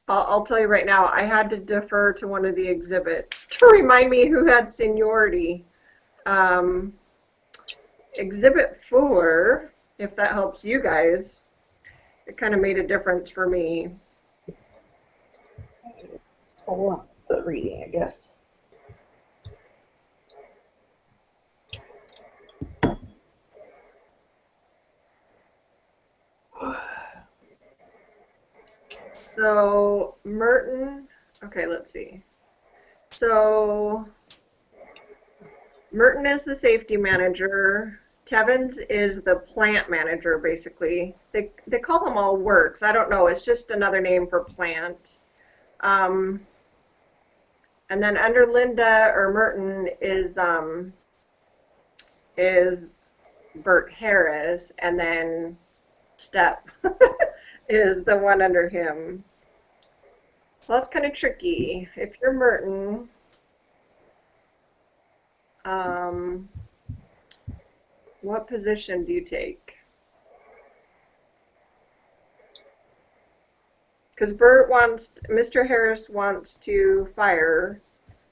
I'll tell you right now, I had to defer to one of the exhibits to remind me who had seniority. Um, Exhibit 4, if that helps you guys, it kind of made a difference for me. Pull up the reading, I guess. So Merton, okay, let's see. So Merton is the safety manager. Tevins is the plant manager, basically. They call them all works. I don't know. It's just another name for plant. And then under Linda or Merton is Bert Harris, and then Step is the one under him. So that's kind of tricky. If you're Merton, what position do you take? Because Mr. Harris wants to fire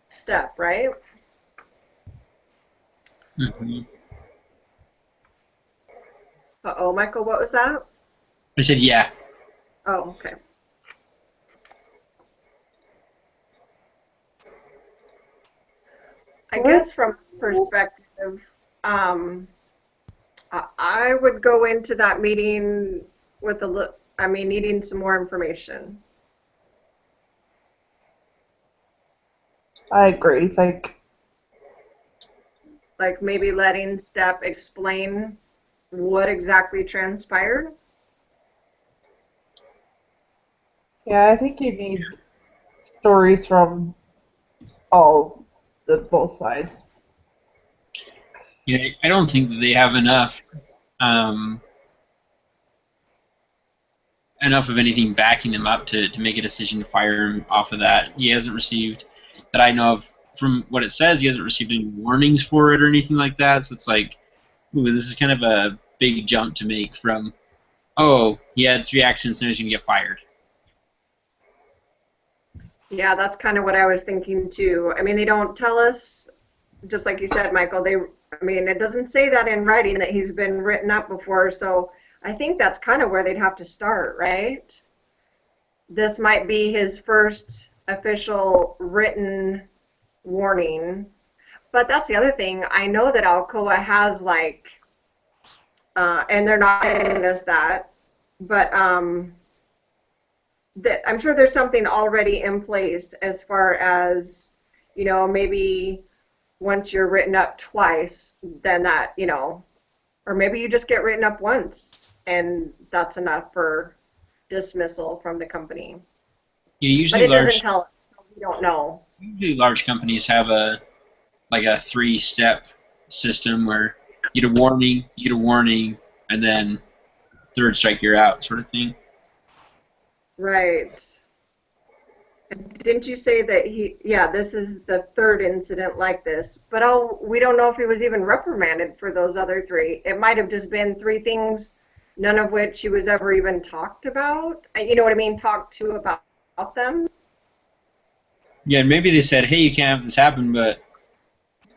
Step, right? Mm-hmm. Uh-oh, Michael, what was that? I said yeah. Oh, okay. I guess from perspective, I would go into that meeting with needing some more information. I agree. Like maybe letting Step explain what exactly transpired. Yeah, I think you need stories from both sides. Yeah, I don't think that they have enough enough of anything backing him up to make a decision to fire him off of that. He hasn't received, that I know of, from what it says, he hasn't received any warnings for it or anything like that. So it's like, ooh, this is kind of a big jump to make from, oh, he had 3 accidents and he's going to get fired. Yeah, that's kind of what I was thinking too. I mean, they don't tell us, just like you said, Michael, it doesn't say that in writing that he's been written up before, so I think that's kind of where they'd have to start, right? This might be his first official written warning. But that's the other thing. I know that Alcoa has and they're not telling us that, but I'm sure there's something already in place as far as, maybe once you're written up twice, then that, or maybe you just get written up once and that's enough for dismissal from the company. Yeah, usually but it doesn't tell us. We don't know. Usually large companies have a 3-step system where you get a warning, and then third strike you're out sort of thing. Right. Didn't you say that this is the third incident like this, but we don't know if he was even reprimanded for those other 3. It might have just been 3 things, none of which he was ever even talked about. You know what I mean? Talked to about them. Yeah, maybe they said, hey, you can't have this happen, but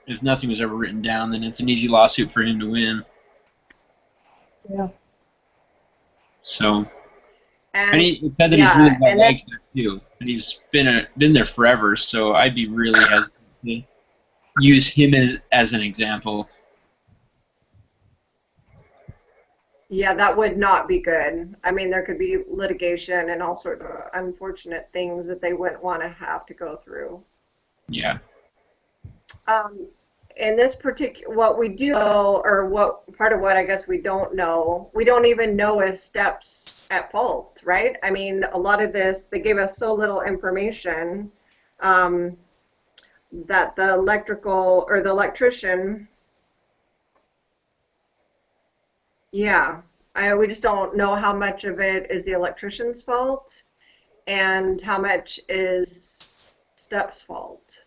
if nothing was ever written down, then it's an easy lawsuit for him to win. Yeah. So, and he said that he's really well liked there too, and he's been there forever. So I'd be really hesitant to use him as an example. Yeah, that would not be good. I mean, there could be litigation and all sorts of unfortunate things that they wouldn't want to have to go through. Yeah. In this particular, what we do know, or what part of what I guess we don't know, we don't even know if Step's at fault, right? I mean, a lot of this, they gave us so little information that the electrician, yeah, we just don't know how much of it is the electrician's fault and how much is Step's fault.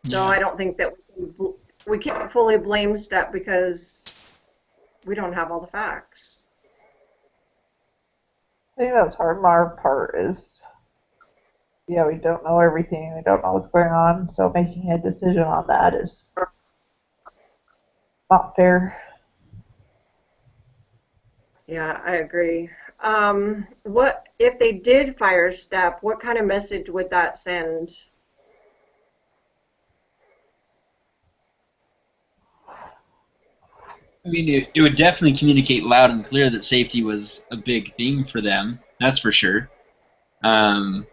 So I don't think that we can't fully blame Step because we don't have all the facts. I think that's hard on our part is, yeah, we don't know everything. We don't know what's going on, so making a decision on that is not fair. Yeah, I agree. What if they did fire step? What kind of message would that send? I mean, it would definitely communicate loud and clear that safety was a big thing for them. That's for sure. Um,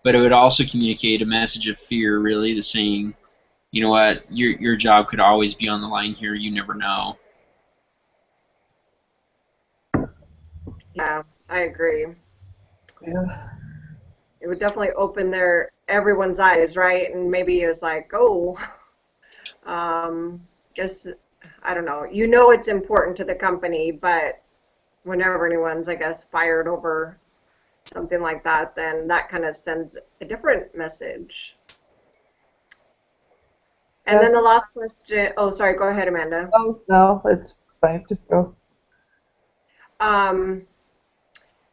but it would also communicate a message of fear, really, to saying, you know what, your job could always be on the line here. You never know. Yeah, I agree. Yeah. It would definitely open everyone's eyes, right? And maybe it's like, oh, guess I don't know. You know it's important to the company, but whenever anyone's, I guess, fired over something like that, then that kind of sends a different message. And then Yes. the last question, oh, sorry, go ahead, Amanda. Oh, no, it's fine. Just go. Um,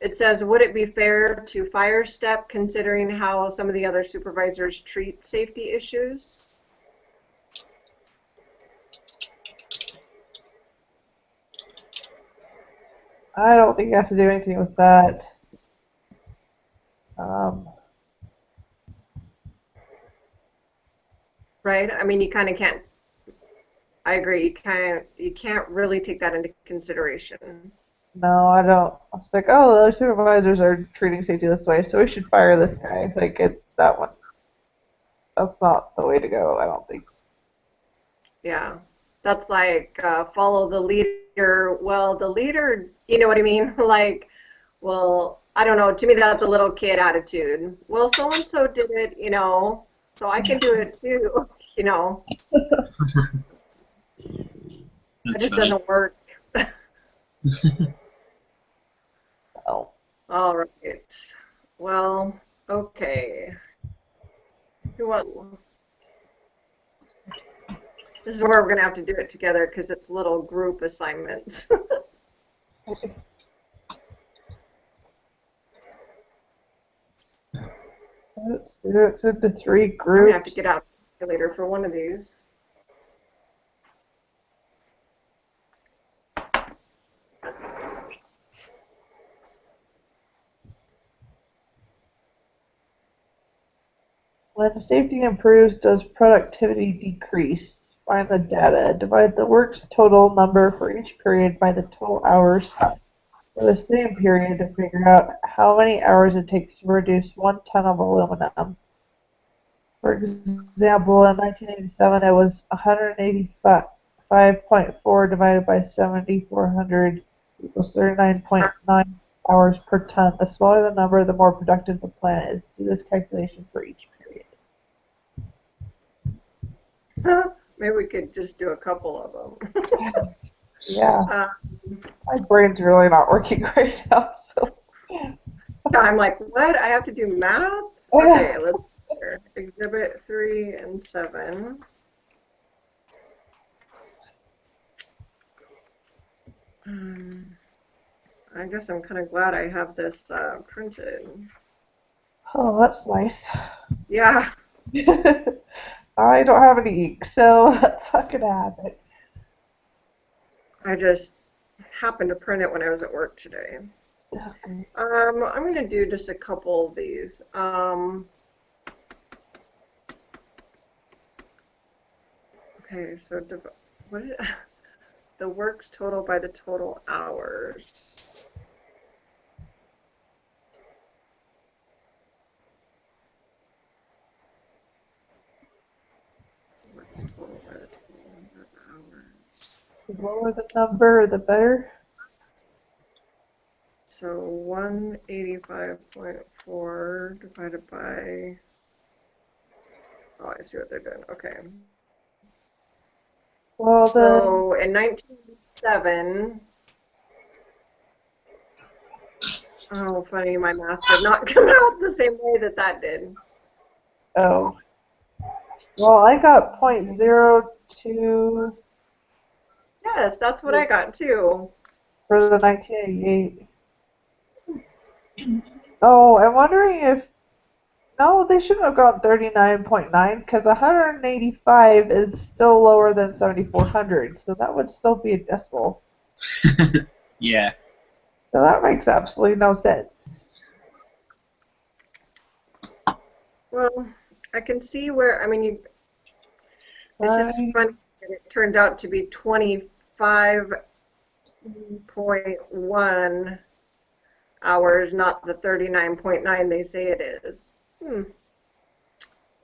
it says, would it be fair to fire step considering how some of the other supervisors treat safety issues? I don't think I have to do anything with that. Um, Right? I mean, you kind of can't, I agree, you can't really take that into consideration. no, I don't. I was like, oh, the other supervisors are treating safety this way, so we should fire this guy. Like, that one. That's not the way to go, I don't think. Yeah. That's like follow the leader. Well, the leader, you know what I mean? Like, well, I don't know. To me, that's a little kid attitude. Well, so and so did it, so I can do it too, you know. It That's just funny. doesn't work. Oh. All right. Well, okay. Who want- This is where we're going to have to do it together because it's little group assignments. Let's do it into three I'm going to have to groups. get out a calculator for one of these. When safety improves, does productivity decrease? Find the data. Divide the work's total number for each period by the total hours for the same period to figure out how many hours it takes to produce 1 ton of aluminum. For example, in 1987, it was 185.4 divided by 7,400 equals 39.9 hours per ton. The smaller the number, the more productive the plant is. Do this calculation for each period. Maybe we could just do a couple of them. Yeah, uh, my brain's really not working right now, so. I'm like, what? I have to do math? Yeah. Okay, let's hear. Exhibit 3 and 7. I guess I'm kind of glad I have this printed. Oh, that's nice. Yeah, I don't have any ink, so that's not gonna happen. I just happened to print it when I was at work today. Okay. I'm going to do just a couple of these. Okay, so what is, the works total by the total hours. Works total by the total number of hours. The lower the number, the better. So 185.4 divided by, oh, I see what they're doing. Okay. Well, then, So in 1907, oh, funny, my math did not come out the same way that that did. oh. Well, I got .02 Yes, that's what I got too. for the 1988. Oh, I'm wondering if no, they shouldn't have gone 39.9 because 185 is still lower than 7,400, so that would still be a decimal. Yeah. So that makes absolutely no sense. Well, I can see where, I mean, it's just Fine. funny that it turns out to be 25.1 hours, not the 39.9 they say it is. Hmm,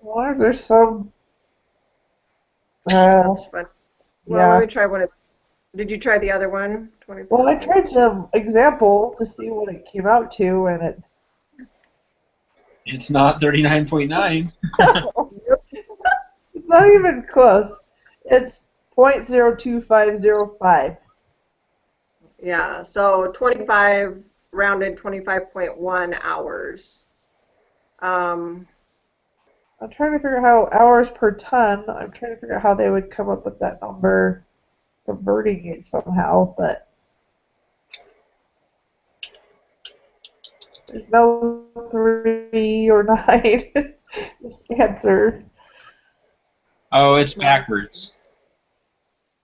I wonder if there's some. Uh, that's fun. Well, let yeah. me try one of, did you try the other one? Well, I tried 24.2. the example to see what it came out to, and it's It's not 39.9. it's not even close. It's 0.02505. Yeah, so 25, rounded 25.1 hours. Um, I'm trying to figure out how hours per ton. I'm trying to figure out how they would come up with that number, converting it somehow, but there's no 3 or 9 answer. Oh, it's smart. backwards.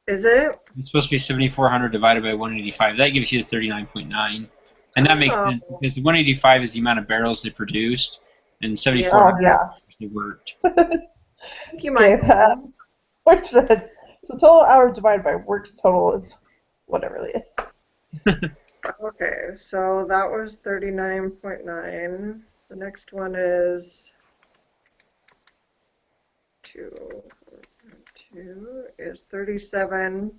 Is it? It's supposed to be 7,400 divided by 185. That gives you the 39.9. And that makes Oh, sense because the 185 is the amount of barrels they produced, and Oh, 7,400 yeah. is they worked. thank you, Okay, that Michael. makes sense. So total hours divided by works total is whatever it is. Okay, so that was 39.9. The next one is 2, 2 is 37.23.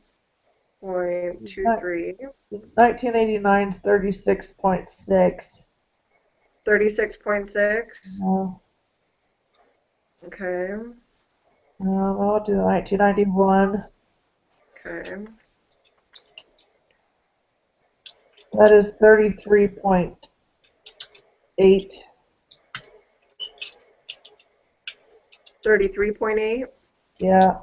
1989 is 36.6. 36.6. Okay, I'll do the 1991. okay. That is 33.8. 33.8. Yeah.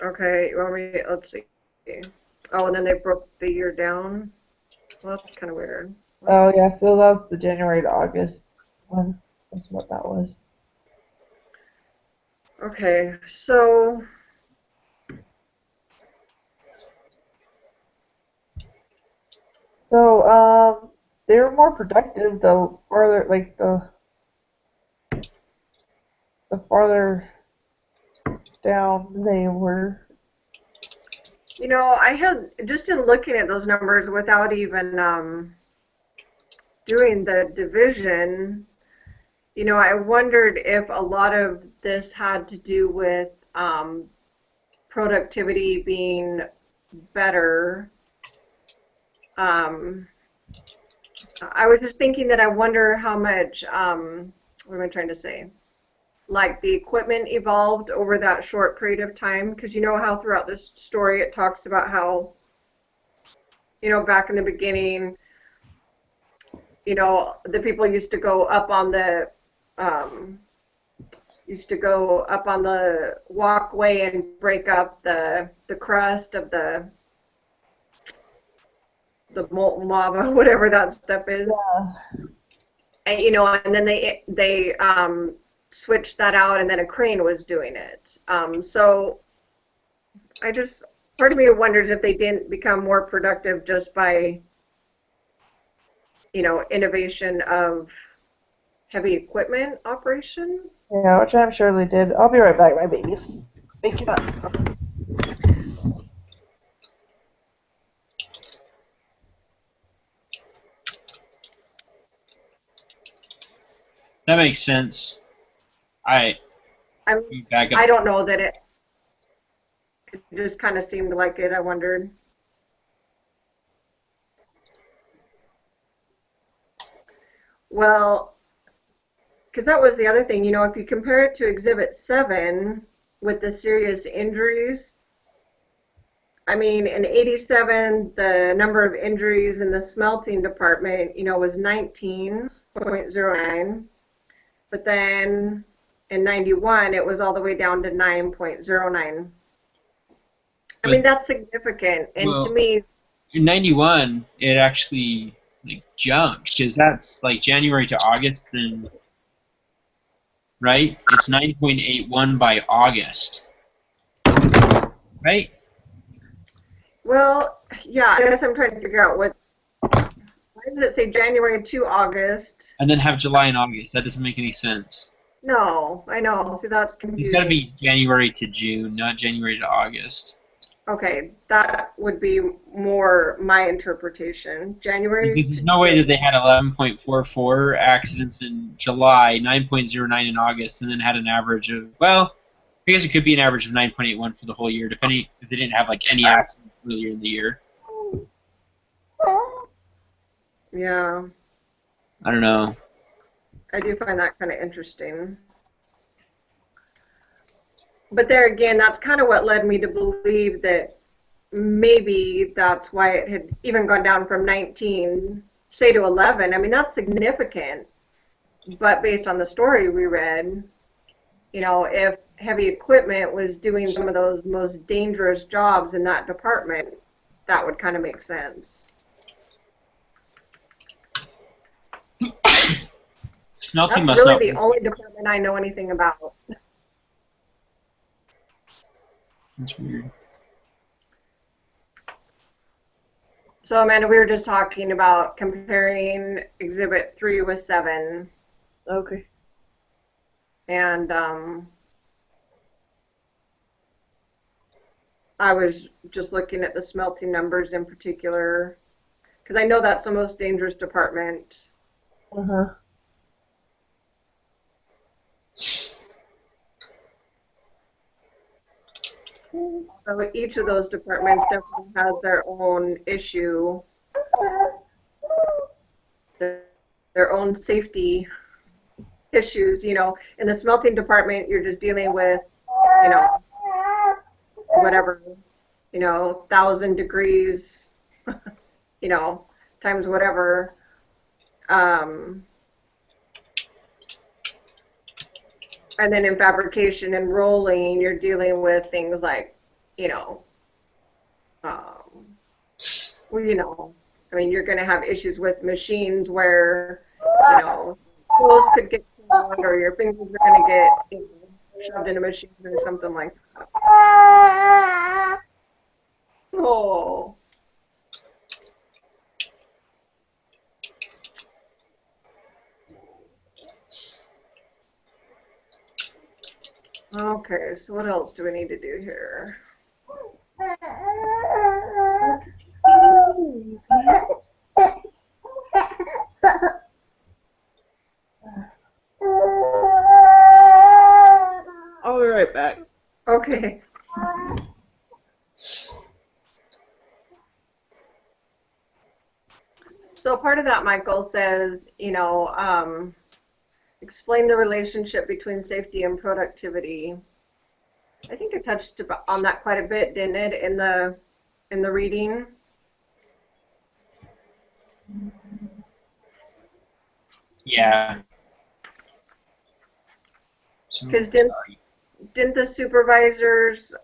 Okay, you want me, let's see. Oh, and then they broke the year down. Well, that's kind of weird. What? Oh, yeah. So that was the January to August one. That's what that was. Okay, so So, they were more productive the farther, like the farther down they were. I had just in looking at those numbers without even doing the division, I wondered if a lot of this had to do with productivity being better. Um, I was just thinking that I wonder how much, what am I trying to say? Like the equipment evolved over that short period of time, because you know how throughout this story it talks about how, back in the beginning, the people um, used to go up on the walkway and break up the crust of the molten lava, whatever that stuff is. Yeah. And then they switched that out, and then a crane was doing it. So I just part of me wonders if they didn't become more productive just by innovation of heavy equipment operation. Yeah, which I'm sure they did. I'll be right back, my babies. Thank you. That makes sense. I I'm, back up. I don't know that it just kind of seemed like it. I wondered. Well, because that was the other thing, if you compare it to Exhibit 7 with the serious injuries, I mean, in 87, the number of injuries in the smelting department, was 19.09, but then in 91, it was all the way down to 9.09. I But mean, that's significant, and to well, me, in 91, it actually like jumped because that's like January to August, then right? It's 9.81 by August, right? Well, yeah, I guess I'm trying to figure out why does it say January to August? And then have July and August. That doesn't make any sense. No, I know. See, that's It's got to confusing. be January to June, not January to August. Okay, that would be more my interpretation. January Because to there's no way that June. they had 11.44 accidents in July, 9.09 in August, and then had an average of, well, I guess it could be an average of 9.81 for the whole year, depending if they didn't have like any accidents earlier in the year. Yeah, I don't know. I do find that kind of interesting. But there again, that's kind of what led me to believe that maybe that's why it had even gone down from 19, say, to 11. I mean, that's significant. But based on the story we read, if heavy equipment was doing some of those most dangerous jobs in that department, that would kind of make sense. Smelting That's must really not the be. only department I know anything about. That's weird. So, Amanda, we were just talking about comparing Exhibit 3 with 7, Okay. and I was just looking at the smelting numbers in particular, because I know that's the most dangerous department. Uh-huh. So each of those departments definitely has their own issue, their own safety issues. In the smelting department, you're just dealing with, you know, whatever, 1,000 degrees, times whatever. Um, and then in fabrication and rolling, you're dealing with things like, you know, um, I mean, you're going to have issues with machines where, tools could get caught or your fingers are going to get shoved in a machine or something like that. Oh, okay. So what else do we need to do here? I'll be right back. Okay. So part of that, Michael says, explain the relationship between safety and productivity. I think it touched on that quite a bit, didn't it, in the reading? Yeah. So, Because didn't the supervisors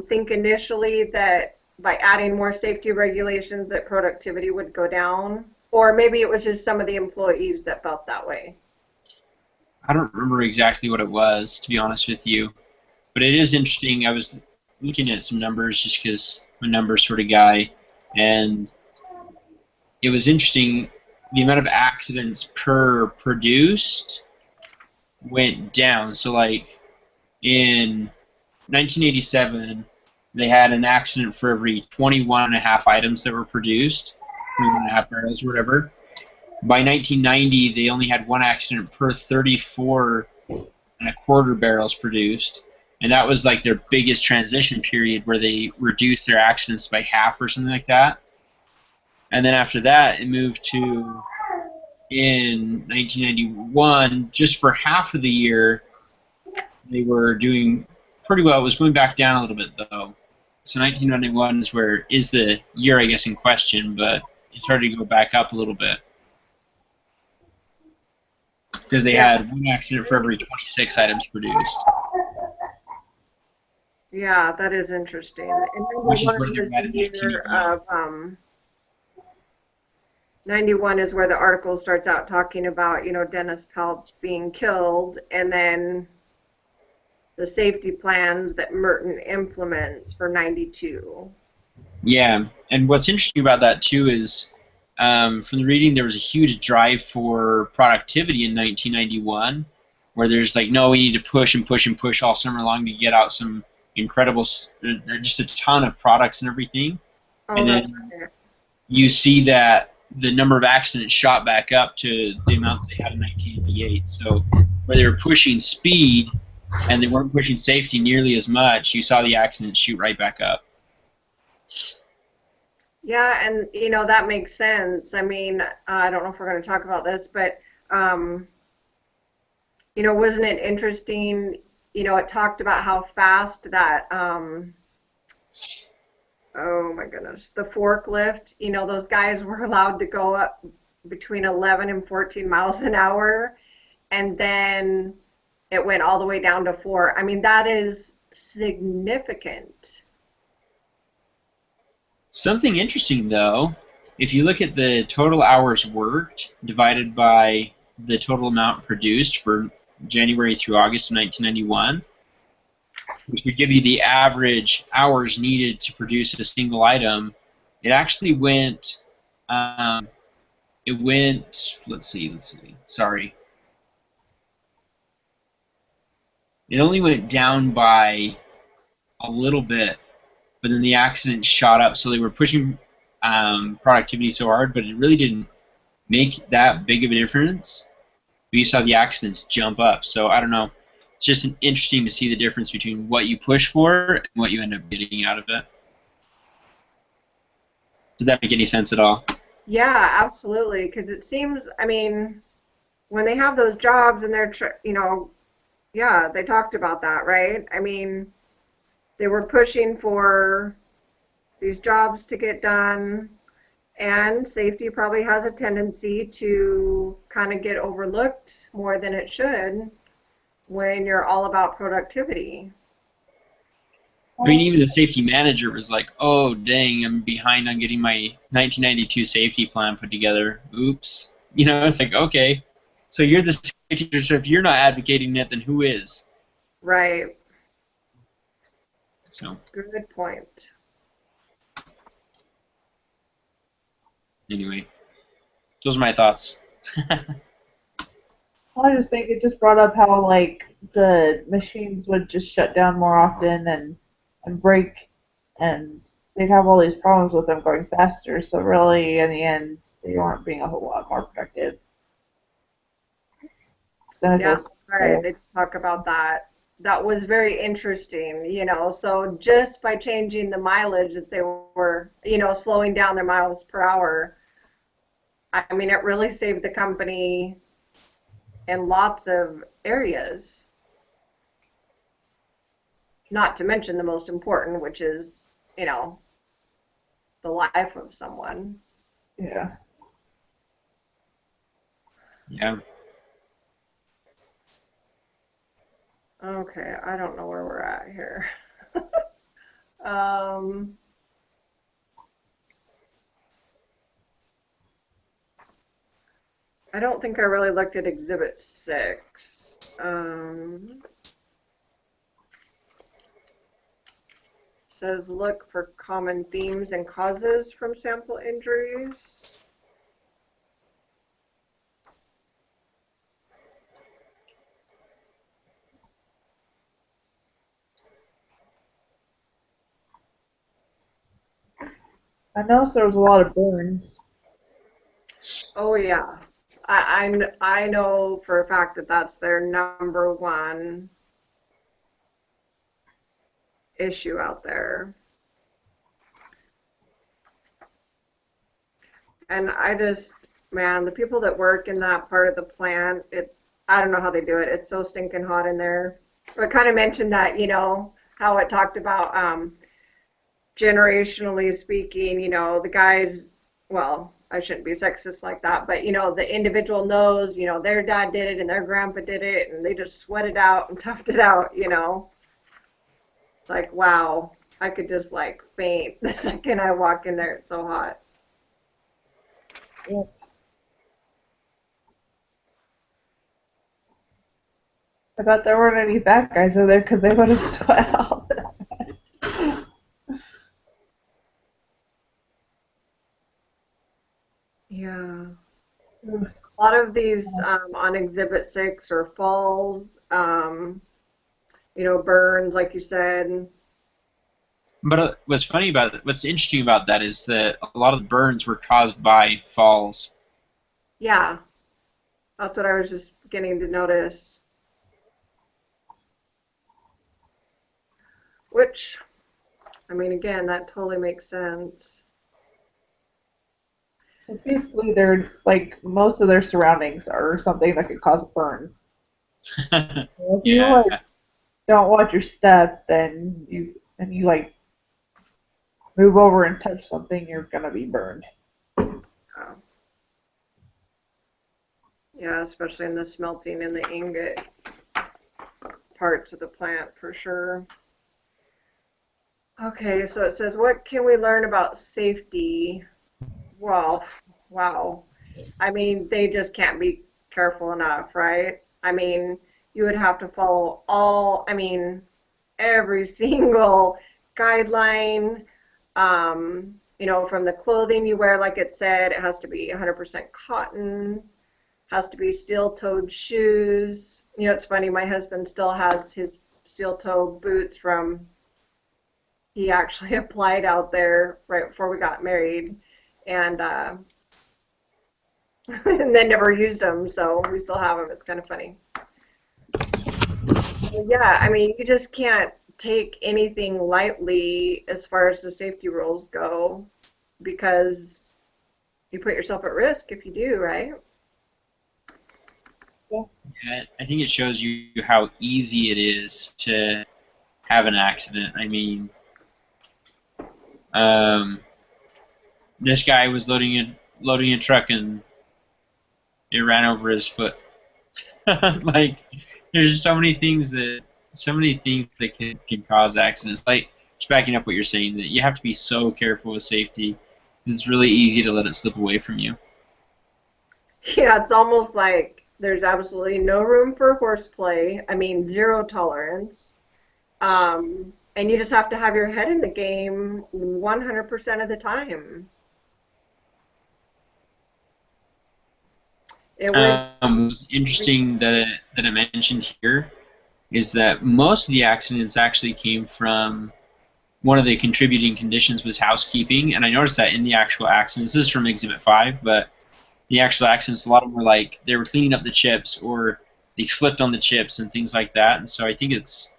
think initially that by adding more safety regulations that productivity would go down? Or maybe it was just some of the employees that felt that way. I don't remember exactly what it was, to be honest with you. But it is interesting. I was looking at some numbers just because I'm a numbers sort of guy, and it was interesting. The amount of accidents per produced went down. So, like in 1987, they had an accident for every 21 and a half items that were produced, 21 and a half barrels or whatever. By 1990, they only had one accident per 34 and a quarter barrels produced. And that was like their biggest transition period where they reduced their accidents by half or something like that. And then after that, it moved to, in 1991, just for half of the year, they were doing pretty well. It was going back down a little bit, though. So 1991 is the year, I guess, in question, but it started to go back up a little bit. Because they Yeah. had one accident for every 26 items produced. Yeah, that is interesting. And Which is where 91 they're was at the in year 1981. 91 is where the article starts out talking about, Dennis Pell being killed, and then the safety plans that Merton implements for 92. Yeah, and what's interesting about that too is, from the reading, there was a huge drive for productivity in 1991, where there's like, no, we need to push and push and push all summer long to get out some incredible, just a ton of products and everything. Oh, And that's then right. you see that the number of accidents shot back up to the amount they had in 1988. So where they were pushing speed and they weren't pushing safety nearly as much, you saw the accidents shoot right back up. Yeah, and that makes sense. I mean, I don't know if we're going to talk about this, but um, wasn't it interesting? It talked about how fast that oh my goodness, the forklift, those guys were allowed to go up between 11 and 14 miles an hour, and then it went all the way down to 4. I mean, that is significant. Something interesting, though, if you look at the total hours worked divided by the total amount produced for January through August of 1991, which would give you the average hours needed to produce a single item, it actually went, let's see, sorry. It only went down by a little bit, but then the accident shot up. So they were pushing productivity so hard, but it really didn't make that big of a difference. You saw the accidents jump up. So I don't know. It's just interesting to see the difference between what you push for and what you end up getting out of it. Does that make any sense at all? Yeah, absolutely. Because it seems, I mean, when they have those jobs and they're, yeah, they talked about that, right? I mean, they were pushing for these jobs to get done, and safety probably has a tendency to kind of get overlooked more than it should when you're all about productivity. I mean, even the safety manager was like, oh, dang, I'm behind on getting my 1992 safety plan put together. Oops. It's like, okay, so you're the safety teacher, so if you're not advocating it, then who is? Right. So, Good point. anyway, those are my thoughts. I just think it just brought up how like the machines would just shut down more often and break, and they'd have all these problems with them going faster. So really, in the end, they weren't being a whole lot more productive. Then it Yeah, goes. all right. They talk about that. That was very interesting, So just by changing the mileage that they were, slowing down their miles per hour, I mean, it really saved the company in lots of areas. Not to mention the most important, which is, the life of someone. Yeah. Yeah. Okay, I don't know where we're at here. um, I don't think I really looked at Exhibit 6. Says look for common themes and causes from sample injuries. I noticed there was a lot of burns. Oh yeah, I know for a fact that that's their number one issue out there. And I just, man, the people that work in that part of the plant, I don't know how they do it. It's so stinking hot in there. But kind of mentioned that, how it talked about generationally speaking, the guys, well, I shouldn't be sexist like that, but, the individual knows, their dad did it and their grandpa did it, and they just sweat it out and toughed it out. Like, wow, I could just like faint the second I walk in there. It's so hot. Yep. I bet there weren't any fat guys in there because they would have sweat all that. Yeah. A lot of these on Exhibit 6 are falls, burns, like you said. But what's interesting about that is that a lot of the burns were caused by falls. Yeah, that's what I was just beginning to notice. Which, I mean, again, that totally makes sense. So basically, they're like most of their surroundings are something that could cause a burn. So if you Yeah. like don't watch your step, then you like move over and touch something, you're gonna be burned. Oh, yeah, especially in the smelting and the ingot parts of the plant for sure. Okay, so it says, what can we learn about safety? Well, wow. I mean, they just can't be careful enough, right? I mean, you would have to follow every single guideline, from the clothing you wear, like it said, it has to be 100% cotton, has to be steel-toed shoes. It's funny, my husband still has his steel-toe boots from he actually applied out there right before we got married, and and then never used them, so we still have them. It's kind of funny. Yeah, I mean, you just can't take anything lightly as far as the safety rules go because you put yourself at risk if you do, right? Yeah, I think it shows you how easy it is to have an accident. I mean, this guy was loading a truck and it ran over his foot. Like, there's so many things that can cause accidents. Like, just backing up what you're saying, that you have to be so careful with safety. It's really easy to let it slip away from you. Yeah, it's almost like there's absolutely no room for horseplay. I mean, zero tolerance. And you just have to have your head in the game 100% of the time. It would, What's interesting that I mentioned here is that most of the accidents actually came from one of the contributing conditions was housekeeping, and I noticed that in the actual accidents. This is from Exhibit 5, but the actual accidents, a lot of them were like they were cleaning up the chips or they slipped on the chips and things like that. And so I think it's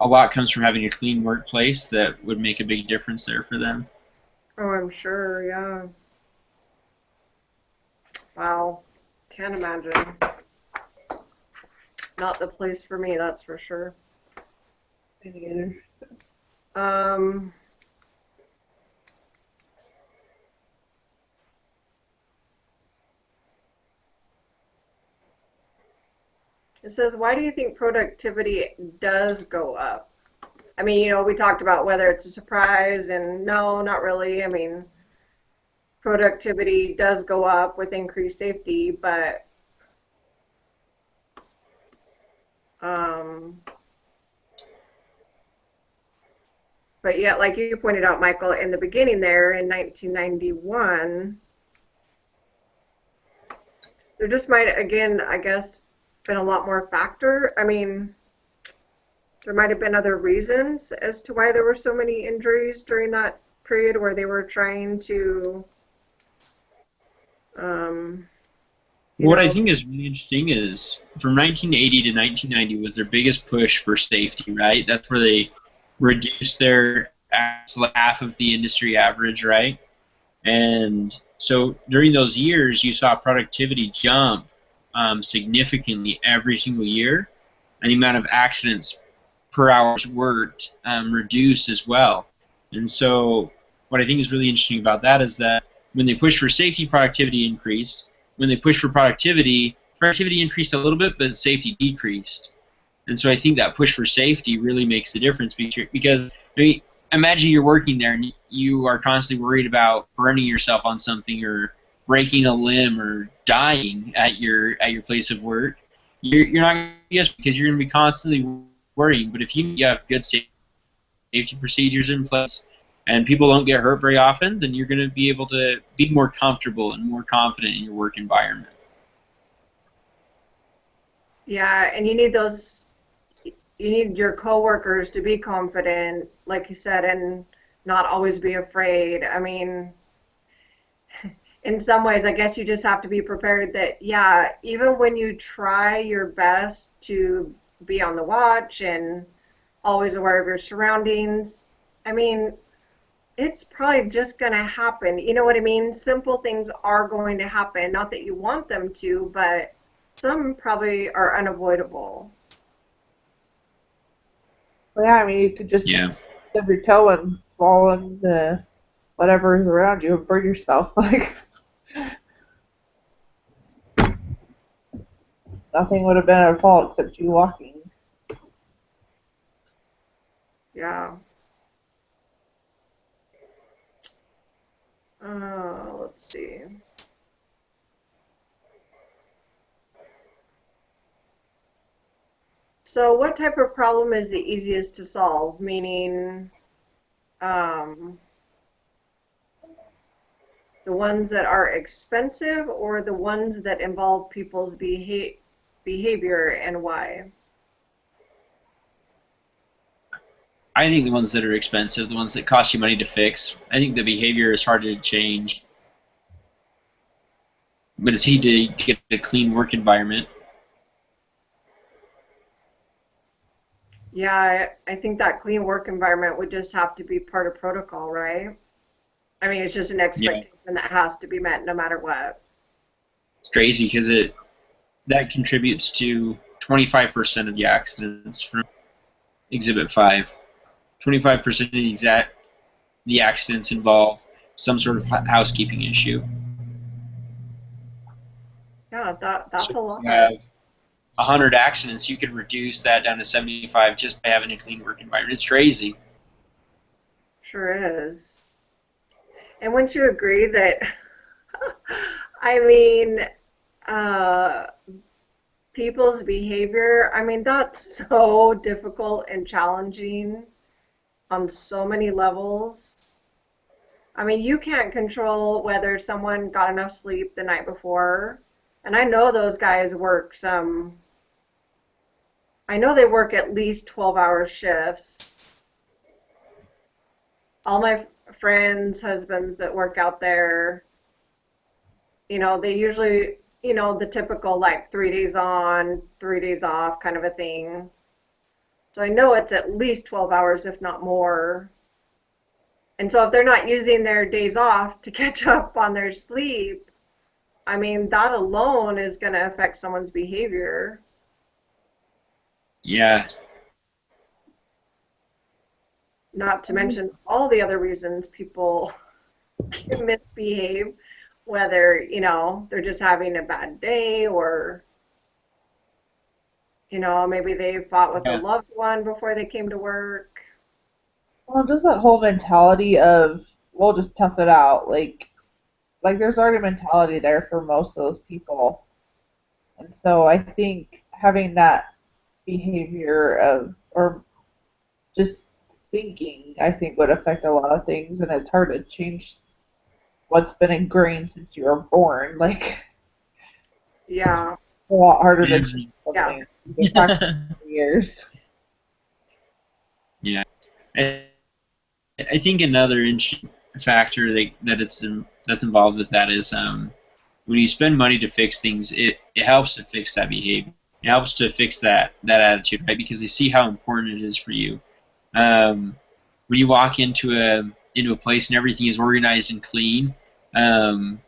a lot comes from having a clean workplace that would make a big difference there for them. oh, I'm sure, yeah. Wow. Can't imagine. Not the place for me, that's for sure. Together. Um, it says, why do you think productivity does go up? I mean, we talked about whether it's a surprise, and no, not really. I mean, productivity does go up with increased safety, um, but yet, like you pointed out, Michael, in the beginning there in 1991, there just might, again, I guess, been a lot more factor. I mean, there might have been other reasons as to why there were so many injuries during that period where they were trying to, What I think is really interesting is from 1980 to 1990 was their biggest push for safety, right? That's where they reduced their half of the industry average, right? And so during those years, you saw productivity jump significantly every single year, and the amount of accidents per hours worked reduce as well. And so what I think is really interesting about that is that when they pushed for safety, productivity increased. When they pushed for productivity increased a little bit, but safety decreased. And so I think that push for safety really makes the difference because I mean, imagine you're working there and you are constantly worried about burning yourself on something or breaking a limb or dying at your place of work, you're not going to guess because you're going to be constantly worrying. But if you have good safety procedures in place and people don't get hurt very often, then you're going to be able to be more comfortable and more confident in your work environment. Yeah, and you need your coworkers to be confident, like you said, and not always be afraid. I mean, in some ways, I guess you just have to be prepared that, yeah, even when you try your best to be on the watch and always aware of your surroundings, I mean, it's probably just going to happen. You know what I mean? Simple things are going to happen. Not that you want them to, but some probably are unavoidable. Well, yeah, I mean, you could just Yeah. stub your toe and fall into whatever is around you and burn yourself. Like, nothing would have been at fault except you walking. Yeah. Let's see. So, what type of problem is the easiest to solve? Meaning, um, the ones that are expensive or the ones that involve people's behavior and why? I think the ones that are expensive, the ones that cost you money to fix, I think the behavior is hard to change. But it's easy to get a clean work environment. Yeah, I think that clean work environment would just have to be part of protocol, right? I mean, it's just an Yeah. expectation that has to be met no matter what. It's crazy because that contributes to 25% of the accidents from Exhibit 5. 25% of the accidents involved some sort of housekeeping issue. Yeah, So that's a if you lot. have 100 accidents, you could reduce that down to 75 just by having a clean work environment. It's crazy. Sure is. And wouldn't you agree that, I mean, uh, people's behavior, I mean, that's so difficult and challenging on so many levels. I mean, you can't control whether someone got enough sleep the night before. And I know those guys work I know they work at least 12-hour shifts. All my friends' husbands that work out there, they usually, the typical like 3 days on, 3 days off kind of a thing. So I know it's at least 12 hours, if not more. And so if they're not using their days off to catch up on their sleep, I mean, that alone is going to affect someone's behavior, Yeah. not to mention all the other reasons people can misbehave, whether, they're just having a bad day or, maybe they fought with a Yeah. loved one before they came to work. Well, just that whole mentality of, we'll just tough it out. Like there's already a mentality there for most of those people. And so I think having that behavior of, or just thinking, I think would affect a lot of things, and it's hard to change what's been ingrained since you were born. Like, Yeah, a lot harder to change Mhm. yeah, something you've been practicing for years. Yeah. I, I think another interesting factor that's involved with that is when you spend money to fix things, it helps to fix that behavior. It helps to fix that attitude, right? Because they see how important it is for you. Um, when you walk into a place and everything is organized and clean, um,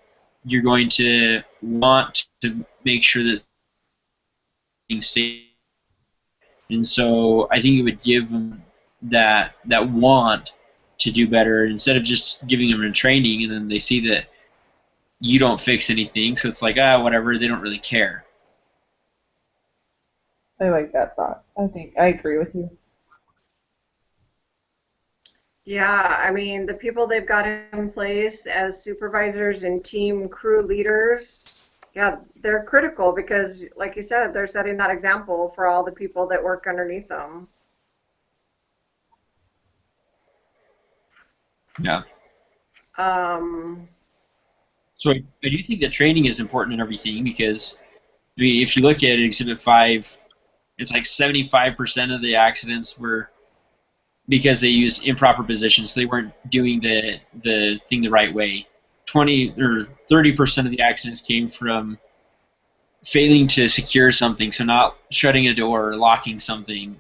you're going to want to make sure that things stay. And so I think it would give them that want to do better instead of just giving them a training and then they see that you don't fix anything, so it's like whatever, they don't really care. I like that thought. I think I agree with you. Yeah, I mean, the people they've got in place as supervisors and team crew leaders, yeah, they're critical because, like you said, they're setting that example for all the people that work underneath them. Yeah. Um, So I do think that training is important in everything because I mean, if you look at Exhibit 5, it's like 75% of the accidents were because they used improper positions. So they weren't doing the thing the right way. 20 or 30% of the accidents came from failing to secure something, so not shutting a door or locking something.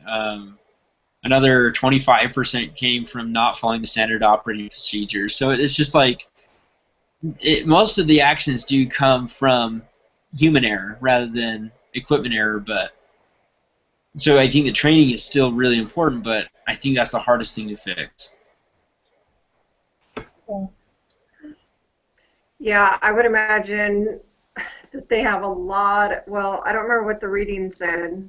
Another 25% came from not following the standard operating procedures. So it's just like most of the accidents do come from human error rather than equipment error. But so I think the training is still really important, but I think that's the hardest thing to fix. Yeah. yeah, I would imagine that they have a lot. Well, I don't remember what the reading said.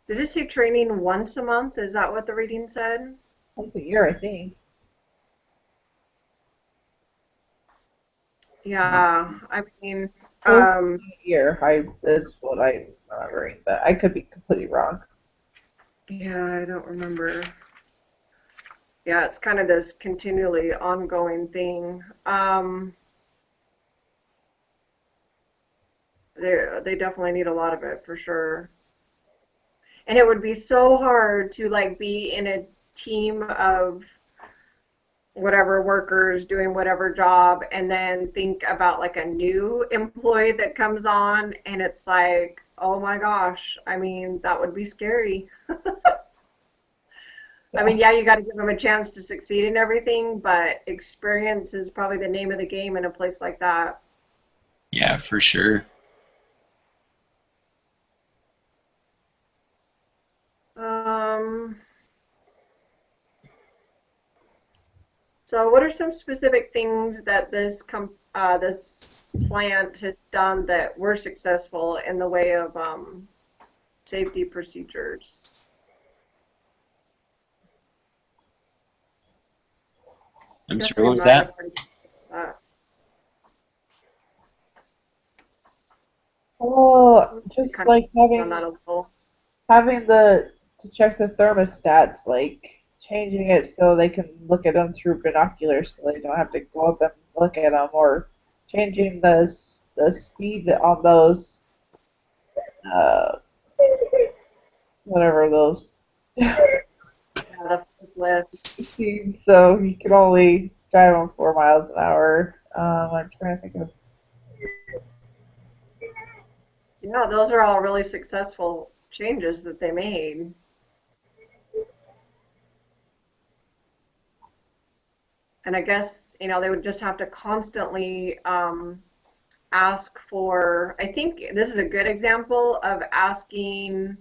Did it say training once a month? Is that what the reading said? Once a year, I think. Yeah, I mean, Once um, a year, is what I'm remembering, but I could be completely wrong. yeah, I don't remember. Yeah, it's kind of this continually ongoing thing. They definitely need a lot of it for sure. And it would be so hard to like be in a team of whatever workers doing whatever job and then think about like a new employee that comes on and it's like, oh my gosh, I mean, that would be scary. I Yeah. mean, yeah, you got to give them a chance to succeed in everything, but experience is probably the name of the game in a place like that. Yeah, for sure. Um, so what are some specific things that this plant has done that were successful in the way of safety procedures? I I'm guess sorry, we what was might have that? already that. Oh, We just kind of like on that a little. having the to check the thermostats, like changing it so they can look at them through binoculars, so they don't have to go up and look at them, or changing the speed on those uh, whatever those Yeah, the forklifts. speeds, so you can only drive them 4 miles an hour. I'm trying to think of. Yeah, those are all really successful changes that they made. And I guess, they would just have to constantly ask for, I think this is a good example of asking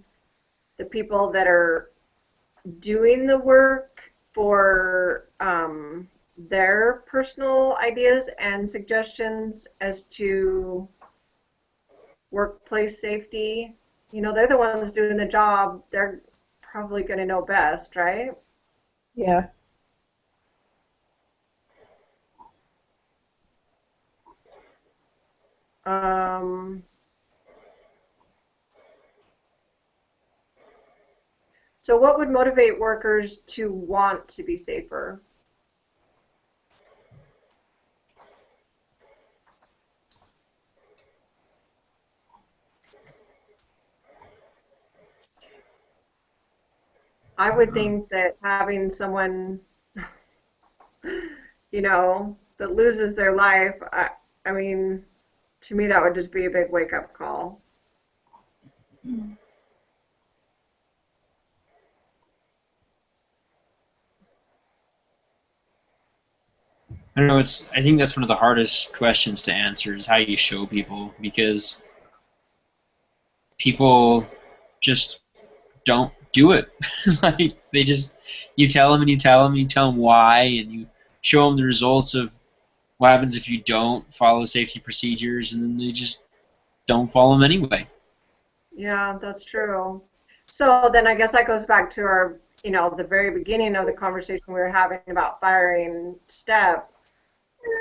the people that are doing the work for their personal ideas and suggestions as to workplace safety. They're the ones doing the job. They're probably going to know best, right? Yeah. Um, so what would motivate workers to want to be safer? I would think that having someone, that loses their life, I mean, to me, that would just be a big wake-up call. I don't know. I think that's one of the hardest questions to answer is how you show people because people just don't do it. Like they just you tell them and you tell them and you tell them why and you show them the results of what happens if you don't follow safety procedures and then they just don't follow them anyway. Yeah, that's true. So then I guess that goes back to our, the very beginning of the conversation we were having about firing step,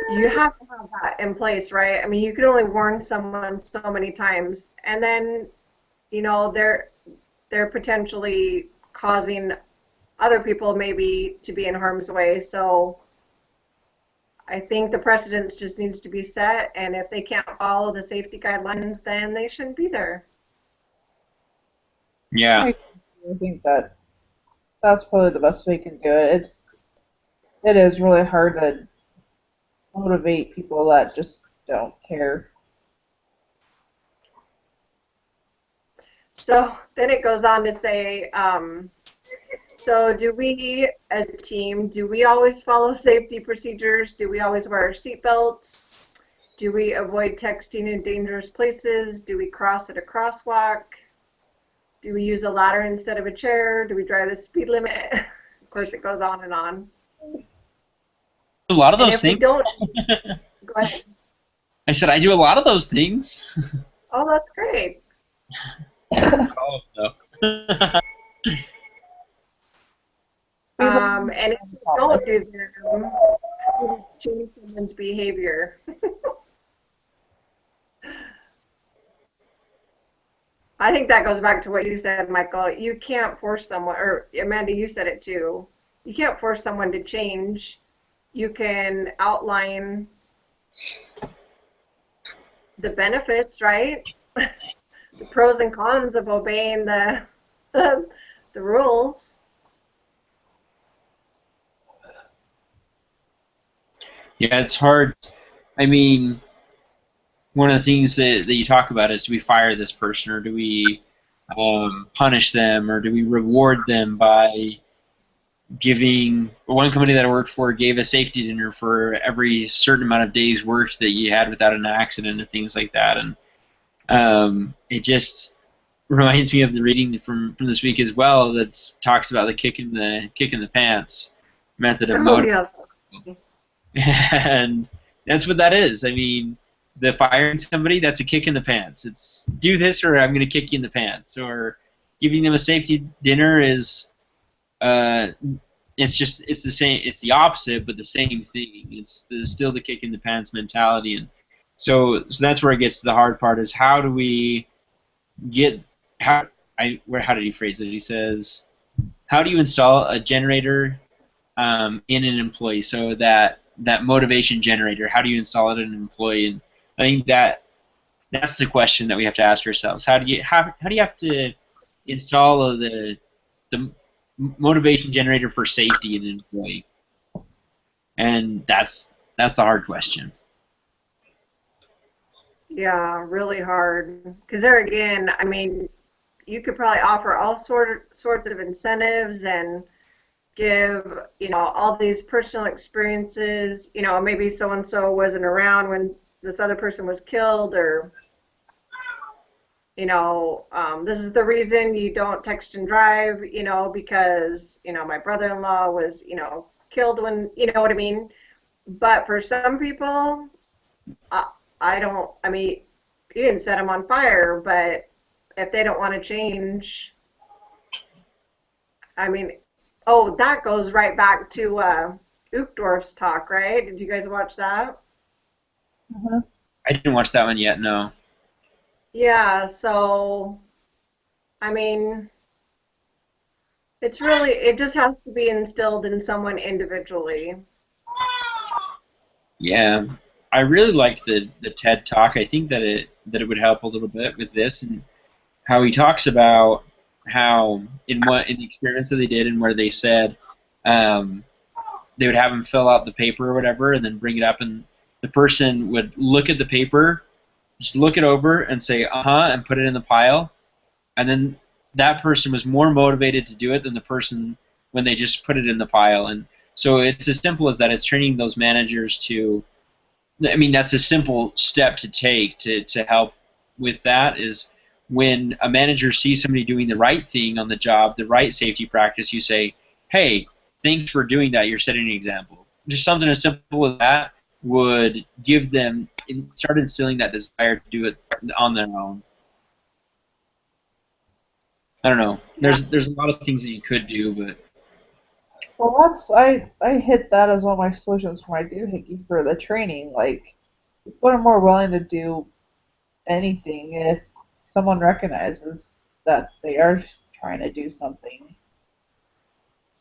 you have to have that in place, right? I mean, you can only warn someone so many times, and then, they're potentially causing other people maybe to be in harm's way. So I think the precedence just needs to be set, and if they can't follow the safety guidelines, then they shouldn't be there. Yeah. I think that that's probably the best way we can do it. It is really hard to motivate people that just don't care. So then it goes on to say, so do we, as a team, do we always follow safety procedures? Do we always wear our seatbelts? Do we avoid texting in dangerous places? Do we cross at a crosswalk? Do we use a ladder instead of a chair? Do we drive the speed limit? Of course, it goes on and on. A lot of And those if we things. don't, go ahead. I said I do a lot of those things. Oh, that's great. Oh, no. And if we don't do them, how do we change someone's behavior? I think that goes back to what you said, Michael. You can't force someone, or Amanda, you said it too. You can't force someone to change. You can outline the benefits, right? The pros and cons of obeying the the rules. Yeah, it's hard. I mean, one of the things that you talk about is, do we fire this person, or do we punish them, or do we reward them by giving. One company that I worked for gave a safety dinner for every certain amount of days worked that you had without an accident and things like that. And it just reminds me of the reading from this week as well that talks about the kick in the pants method of motivating. And that's what that is. I mean, the firing somebody, that's a kick in the pants. It's do this or I'm going to kick you in the pants. Or giving them a safety dinner is, it's the same. It's the opposite, but the same thing. It's still the kick in the pants mentality. And so that's where it gets to the hard part: is how do we get how did he phrase it? He says, how do you install a generator in an employee? So that motivation generator, how do you install it in an employee? And I think that's the question that we have to ask ourselves. How do you have to install the motivation generator for safety in an employee? And that's the hard question. Yeah, really hard. Because there again, I mean, you could probably offer all sorts of incentives and give, all these personal experiences. Maybe so and so wasn't around when this other person was killed, or this is the reason you don't text and drive, because my brother-in-law was killed when, what I mean. But for some people, I mean, you can set them on fire, but if they don't want to change, I mean, oh, that goes right back to Uchtdorf's talk, right? Did you guys watch that? Uh-huh. I didn't watch that one yet, no. Yeah, so, I mean, it just has to be instilled in someone individually. Yeah, I really liked the TED talk. I think that it would help a little bit with this, and how he talks about how in the experiments that they did, and where they said they would have them fill out the paper or whatever, and then bring it up, and the person would look at the paper, just look it over, and say and put it in the pile, and then that person was more motivated to do it than the person when they just put it in the pile. And so it's as simple as that. It's training those managers to, I mean, that's a simple step to take to help with that, is when a manager sees somebody doing the right thing on the job, the right safety practice, you say, hey, thanks for doing that. You're setting an example. Just something as simple as that would give them, start instilling that desire to do it on their own. I don't know. There's a lot of things that you could do, but Well, I hit that as one of my solutions for my doohickey for the training. Like, people are more willing to do anything if someone recognizes that they are trying to do something.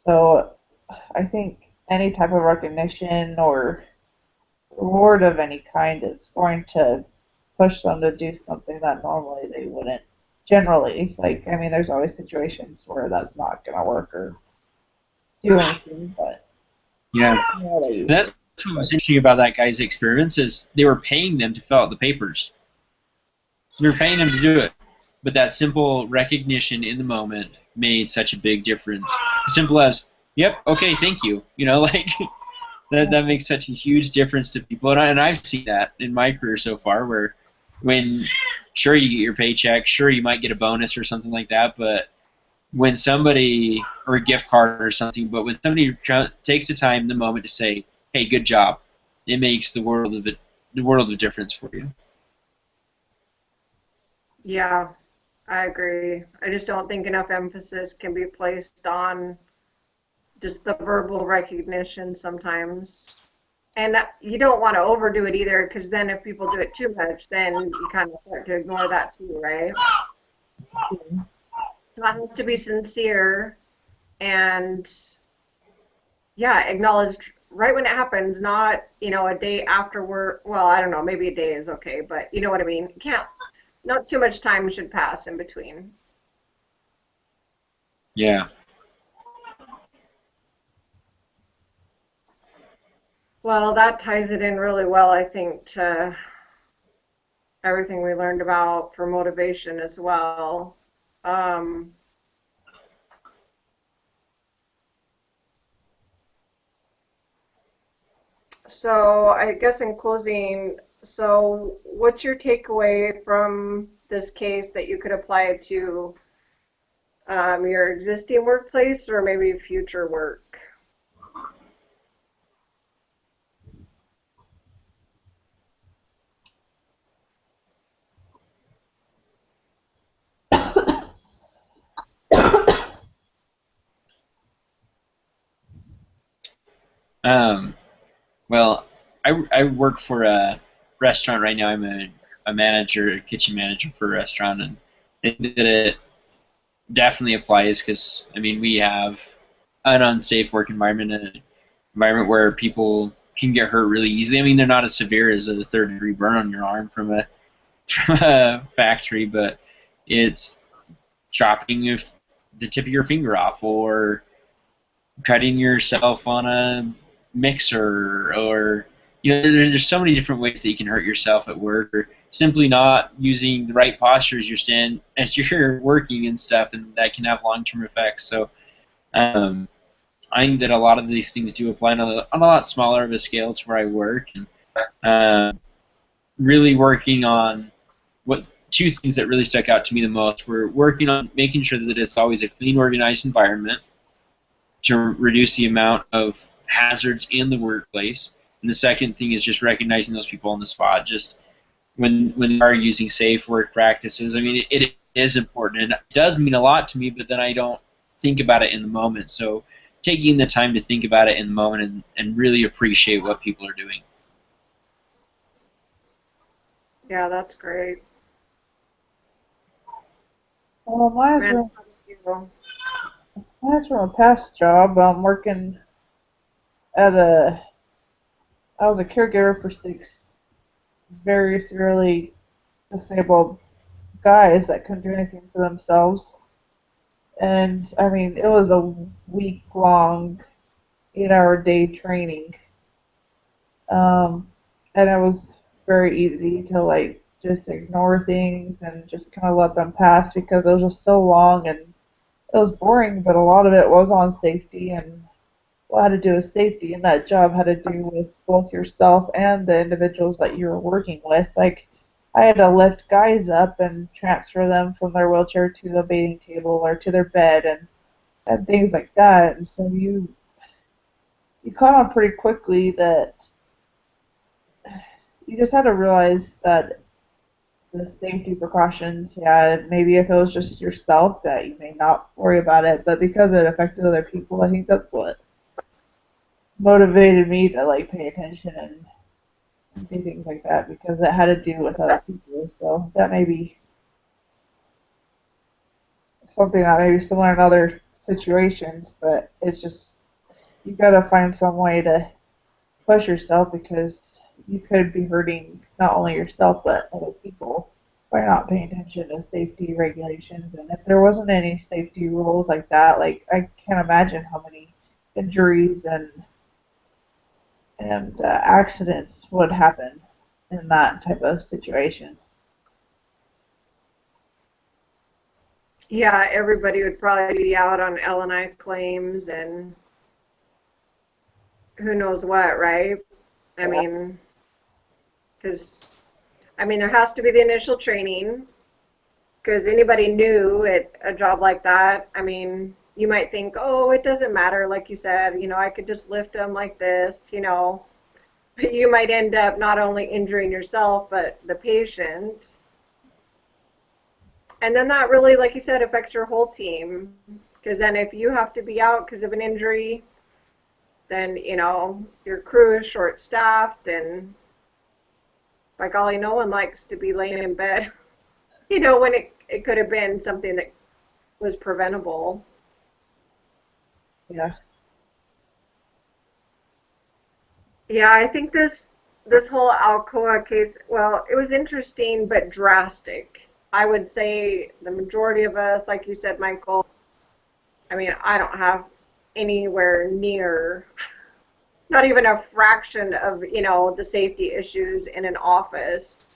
So I think any type of recognition or reward of any kind is going to push them to do something that normally they wouldn't. Generally, like, I mean, there's always situations where that's not going to work or do anything, but Yeah. you know what I That's usually what was like. interesting about that guy's experience is they were paying them to fill out the papers. They were paying them to do it. But that simple recognition in the moment made such a big difference. As simple as, yep, okay, thank you. You know, like that makes such a huge difference to people. And I've seen that in my career so far where when, sure, you get your paycheck, sure, you might get a bonus or something like that, but when somebody, or a gift card or something, but when somebody takes the time, the moment to say, hey, good job, it makes the world of difference for you. Yeah, I agree. I just don't think enough emphasis can be placed on just the verbal recognition sometimes. And you don't want to overdo it either, because then if people do it too much, then you kind of start to ignore that too, right? So it has to be sincere and, yeah, acknowledged right when it happens, not, a day afterward. Well, I don't know, maybe a day is okay, but you know what I mean? Can't, not too much time should pass in between. Yeah. Well, that ties it in really well, I think, to everything we learned about for motivation as well. Um, so I guess in closing, so what's your takeaway from this case that you could apply to your existing workplace or maybe future work? Um, well, I work for a restaurant right now. I'm a manager, a kitchen manager for a restaurant, and I think that it definitely applies because, I mean, we have an unsafe work environment and an environment where people can get hurt really easily. I mean, they're not as severe as a third-degree burn on your arm from a from a factory, but it's chopping the tip of your finger off or cutting yourself on a mixer or there's so many different ways that you can hurt yourself at work or simply not using the right posture as you're working and stuff, and that can have long-term effects. So um, I think that a lot of these things do apply on a lot smaller of a scale to where I work, and really working on what two things that really stuck out to me the most were working on making sure that it's always a clean, organized environment to reduce the amount of hazards in the workplace. And the second thing is just recognizing those people on the spot. Just when they are using safe work practices, I mean, it is important and it does mean a lot to me, but then I don't think about it in the moment. So taking the time to think about it in the moment and really appreciate what people are doing. Yeah, that's great. Well, Grant, how about you? mine's from a past job. I'm working at I was a caregiver for 6 very severely disabled guys that couldn't do anything for themselves. And I mean, it was a week long, 8-hour day training. Um, and it was very easy to like just ignore things and just kind of let them pass because it was just so long and it was boring, but a lot of it was on safety and what had to do with safety, and that job had to do with both yourself and the individuals that you were working with. Like, I had to lift guys up and transfer them from their wheelchair to the bathing table or to their bed and things like that. And so you caught on pretty quickly that you just had to realize that the safety precautions, yeah, maybe if it was just yourself that you may not worry about it, but because it affected other people, I think that's what motivated me to like pay attention and do things like that because it had to do with other people. So that may be something that may be similar in other situations, but it's just you gotta find some way to push yourself because you could be hurting not only yourself but other people by not paying attention to safety regulations. And if there wasn't any safety rules like that, like I can't imagine how many injuries and accidents would happen in that type of situation. Yeah, everybody would probably be out on L&I claims and who knows what, right? I Yeah. mean, because, I mean, there has to be the initial training because anybody new at a job like that, I mean, you might think, oh, it doesn't matter, like you said, I could just lift them like this, but you might end up not only injuring yourself, but the patient. And then that really, like you said, affects your whole team. Because then if you have to be out because of an injury, then, your crew is short-staffed, and by golly, no one likes to be laying in bed, when it could have been something that was preventable. Yeah. Yeah, I think this whole Alcoa case, well, it was interesting but drastic. I would say the majority of us, like you said, Michael, I mean, I don't have anywhere near, not even a fraction of, the safety issues in an office.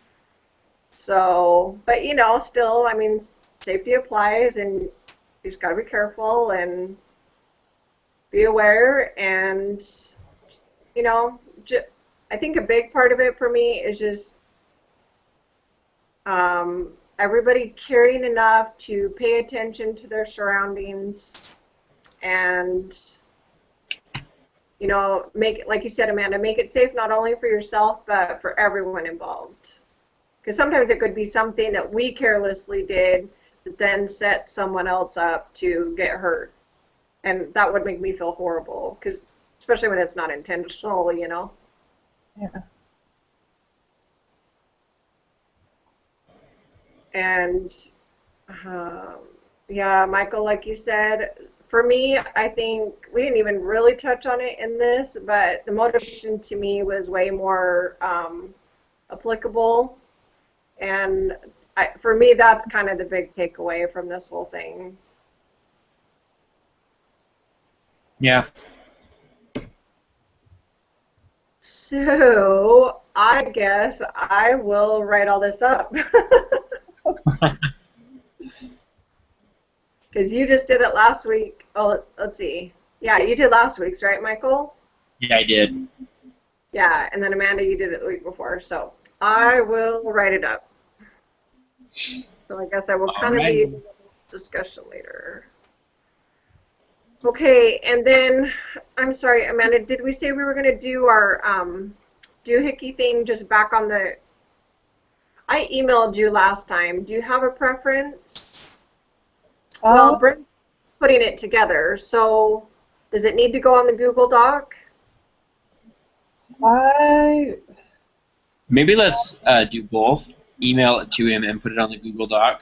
So, but still, I mean, safety applies, and you just got to be careful and be aware. And, you know, I think a big part of it for me is just everybody caring enough to pay attention to their surroundings and, make it, like you said, Amanda, make it safe not only for yourself, but for everyone involved. Because sometimes it could be something that we carelessly did that then set someone else up to get hurt. And that would make me feel horrible, because especially when it's not intentional. Yeah. And um, yeah, Michael, like you said, for me, I think we didn't even really touch on it in this, but the motivation to me was way more applicable. And for me, that's kind of the big takeaway from this whole thing. Yeah. So I guess I will write all this up. Because you just did it last week. Oh, let's see. Yeah, you did last week's, right, Michael? Yeah, I did. Yeah, and then Amanda, you did it the week before. So I will write it up. So I guess I will All kind of right. leave the discussion later. Okay, and then, I'm sorry, Amanda, did we say we were going to do our doohickey thing just back on the... I emailed you last time. Do you have a preference? Well, Um, Brent's putting it together, so does it need to go on the Google Doc? I Maybe let's do both. Email it to him and put it on the Google Doc.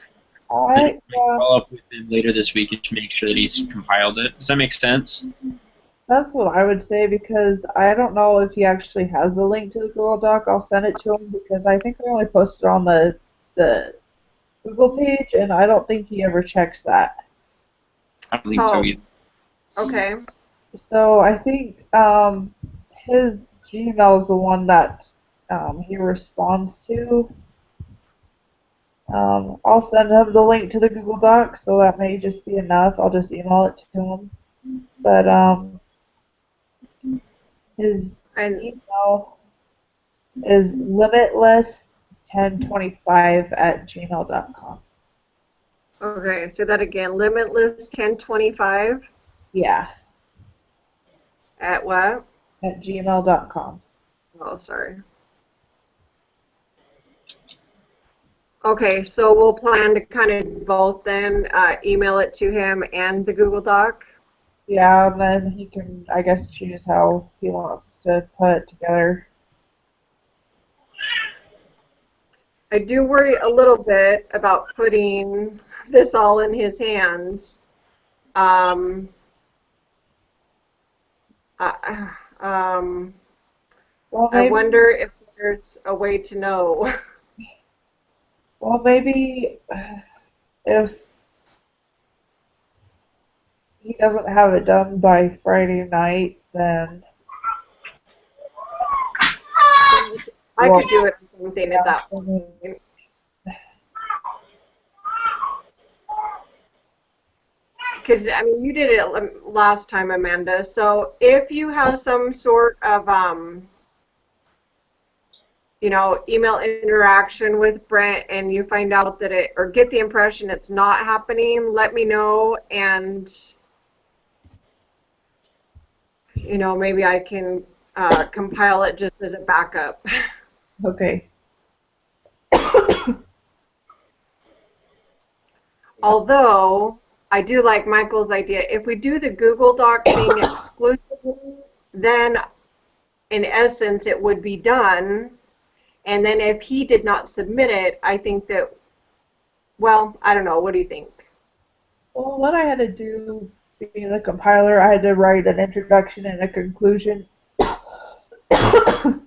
Then I follow up with him later this week and to make sure that he's compiled it. Does that make sense? That's what I would say because I don't know if he actually has the link to the Google Doc. I'll send it to him because I think I only posted on the Google page, and I don't think he ever checks that. I don't believe so Oh, either. okay. So I think his Gmail is the one that he responds to. I'll send him the link to the Google Doc, so that may just be enough. I'll just email it to him. But his And email is limitless1025@gmail.com. okay, say that again. Limitless 1025 Yeah, at what? at gmail.com. Oh, sorry. Okay, so we'll plan to kind of both then email it to him and the Google Doc. Yeah, and then he can, I guess, choose how he wants to put it together. I do worry a little bit about putting this all in his hands. Um, I, um, Well, I maybe, wonder if there's a way to know. well, maybe if he doesn't have it done by Friday night, then I well, could do it on something at yeah, that I mean, point. Because, I mean, you did it last time, Amanda. So if you have some sort of, email interaction with Brent and you find out that it, or get the impression it's not happening, let me know and, maybe I can compile it just as a backup. okay. Although, I do like Michael's idea. If we do the Google Doc thing exclusively, then in essence it would be done. And then if he did not submit it, I think that, well, I don't know. What do you think? Well, what I had to do, being the compiler, I had to write an introduction and a conclusion, and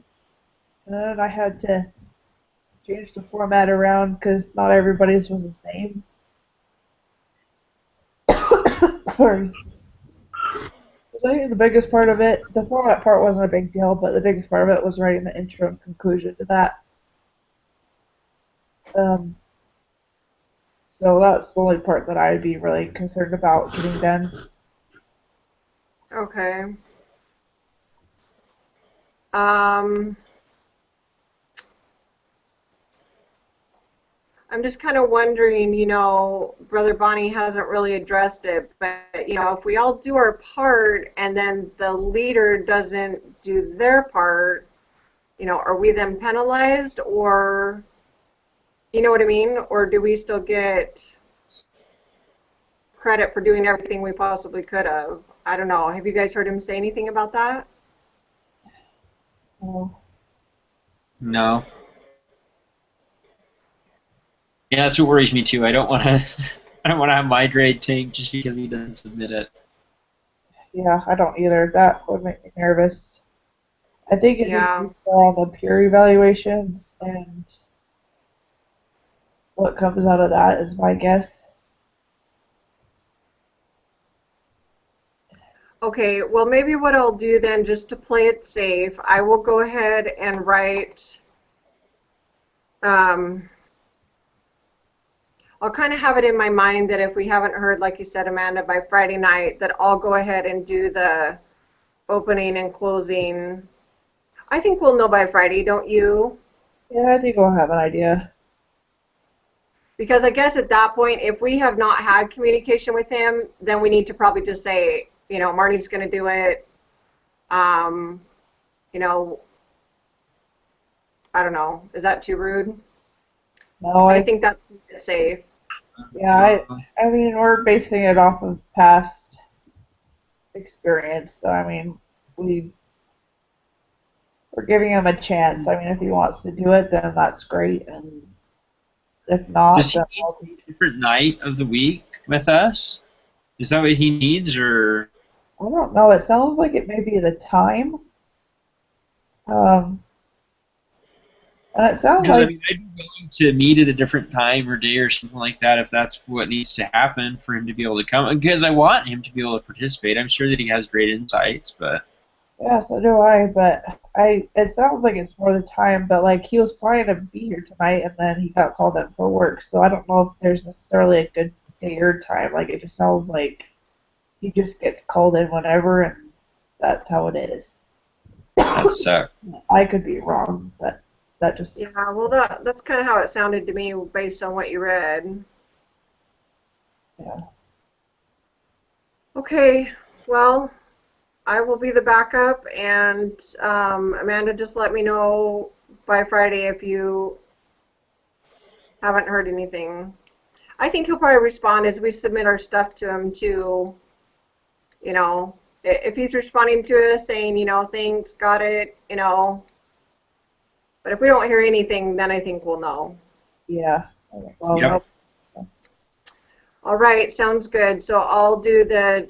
then I had to change the format around because not everybody's was the same. Sorry. So I think the biggest part of it, the format part wasn't a big deal, but the biggest part of it was writing the intro and conclusion to that. Um, so that's the only part that I'd be really concerned about getting done. Okay. Um, I'm just kind of wondering, Brother Bonnie hasn't really addressed it, but, if we all do our part and then the leader doesn't do their part, are we then penalized or, you know what I mean? Or do we still get credit for doing everything we possibly could have? I don't know. Have you guys heard him say anything about that? So, No. Yeah, that's what worries me too. I don't want to. I don't want to have my grade tanked just because he doesn't submit it. yeah, I don't either. That would make me nervous. I think it just Yeah. needs more on the peer evaluations, and what comes out of that is my guess. Okay, well, maybe what I'll do then, just to play it safe, I will go ahead and write, um, I'll kind of have it in my mind that if we haven't heard, like you said, Amanda, by Friday night, that I'll go ahead and do the opening and closing. I think we'll know by Friday, don't you? Yeah, I think we'll have an idea. Because I guess at that point, if we have not had communication with him, then we need to probably just say, Marty's going to do it. Um, you know, I don't know. Is that too rude? No, I think that's safe. yeah, I mean, we're basing it off of past experience. So I mean, we we're giving him a chance. I mean, if he wants to do it, then that's great, and if Does not, he then need a different night of the week with us? Is that what he needs, or I don't know. It sounds like it may be the time. Um, and it sounds because I like, mean I'd be willing to meet at a different time or day or something like that if that's what needs to happen for him to be able to come. Because I want him to be able to participate. I'm sure that he has great insights, but yeah, so do I. But it sounds like it's more the time. But like he was planning to be here tonight, and then he got called in for work. So I don't know if there's necessarily a good day or time. Like it just sounds like he just gets called in whenever, and that's how it is. that sucks. I could be wrong, but that just Yeah, well, that's kind of how it sounded to me based on what you read. yeah. Okay, well, I will be the backup, and Amanda, just let me know by Friday if you haven't heard anything. I think he'll probably respond as we submit our stuff to him too. you know, if he's responding to us saying, you know, thanks, got it, you know. But if we don't hear anything, then I think we'll know. Yeah. Well, Yep. All right, sounds good. So I'll do the,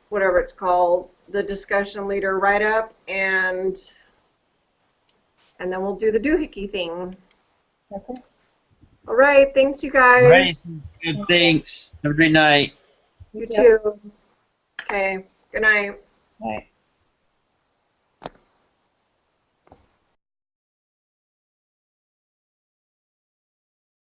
whatever it's called, the discussion leader write-up, and then we'll do the doohickey thing. okay. All right, thanks, you All right. guys. Good. Thanks. Have a great night. You too. Okay, good night. Right.